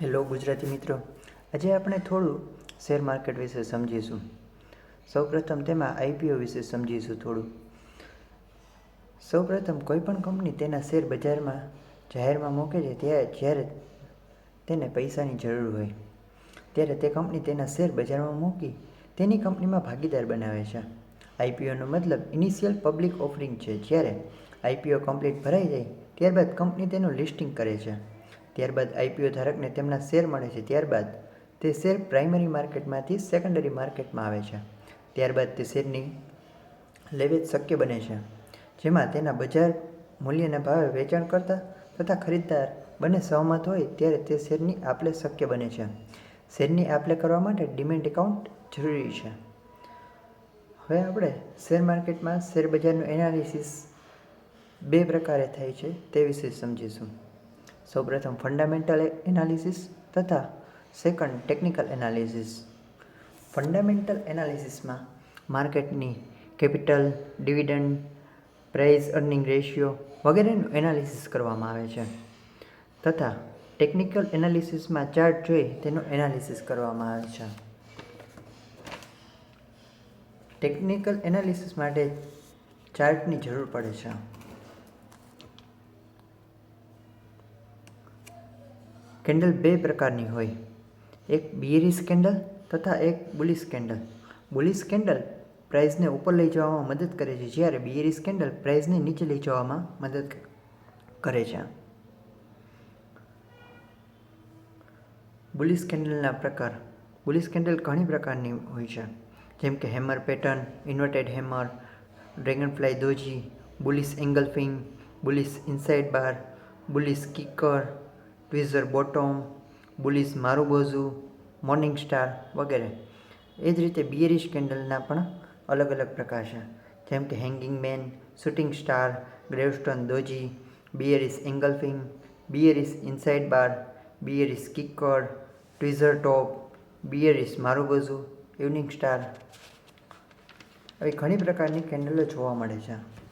Hello Gujarati મિત્રો, આજે આપણે થોડું શેર માર્કેટ વિશે સમજીશું. સૌપ્રથમ તેમાં આઈપીઓ વિશે સમજીશું થોડું. સૌપ્રથમ કોઈપણ કંપની તેના શેર બજારમાં જાહેરમાં મૂકે છે જ્યારે તેને પૈસાની જરૂર હોય ત્યારે તે કંપની તેના શેર બજારમાં મૂકી તેની કંપનીમાં ભાગીદાર બનાવે છે. આઈપીઓનો મતલબ ઇનિશિયલ પબ્લિક ઓફરિંગ છે. જ્યારે આઈપીઓ કમ્પ્લીટ ભરાઈ જાય ત્યારબાદ કંપની તેનું લિસ્ટિંગ કરે છે. ત્યારબાદ આઈપીઓ ધારકને તેમના શેર મળે છે. ત્યારબાદ તે શેર પ્રાઇમરી માર્કેટમાંથી સેકન્ડરી માર્કેટમાં આવે છે. ત્યારબાદ તે શેરની લેવેચ શક્ય બને છે, જેમાં તેના બજાર મૂલ્યના ભાવે વેચાણકર્તા તથા ખરીદદાર બંને સહમત હોય ત્યારે તે શેરની આપ-લે શક્ય બને છે. શેરની આપ-લે કરવા માટે ડીમેટ એકાઉન્ટ જરૂરી છે. હવે આપણે શેર માર્કેટમાં શેર બજારનું એનાલિસિસ બે પ્રકારે થાય છે તે વિશે સમજીશું. સૌપ્રથમ ફંડામેન્ટલ એનાલિસિસ તથા સેકન્ડ ટેકનિકલ એનાલિસિસ. ફંડામેન્ટલ એનાલિસિસમાં માર્કેટની capital, dividend, price earning ratio વગેરેનું એનાલિસિસ કરવામાં આવે છે તથા ટેકનિકલ એનાલિસિસમાં ચાર્ટ જોઈ તેનું એનાલિસિસ કરવામાં આવે છે. ટેકનિકલ એનાલિસિસ માટે ચાર્ટની જરૂર પડે છે. કેન્ડલ બે પ્રકારની હોય, એક બિયરિશ કેન્ડલ તથા એક બુલિશ કેન્ડલ. બુલિશ કેન્ડલ પ્રાઇસને ઉપર લઈ જવામાં મદદ કરે છે, જ્યારે બિયરિશ કેન્ડલ પ્રાઇસને નીચે લઈ જવામાં મદદ કરે છે. બુલિશ કેન્ડલના પ્રકાર. બુલિશ કેન્ડલ ઘણી પ્રકારની હોય છે, જેમ કે hammer pattern, inverted hammer, dragonfly doji, bullish engulfing, bullish inside bar, bullish kicker, tweezer bottom, bullish marubozu, morning star વગેરે. એ જ રીતે બિયરિશ કેન્ડલના પણ અલગ અલગ પ્રકાર છે, જેમ કે hanging man, shooting star, gravestone doji, bearish engulfing, bearish inside bar, bearish kicker, tweezer top, bearish marubozu, evening star. આવી ઘણી પ્રકારની કેન્ડલો જોવા મળે છે.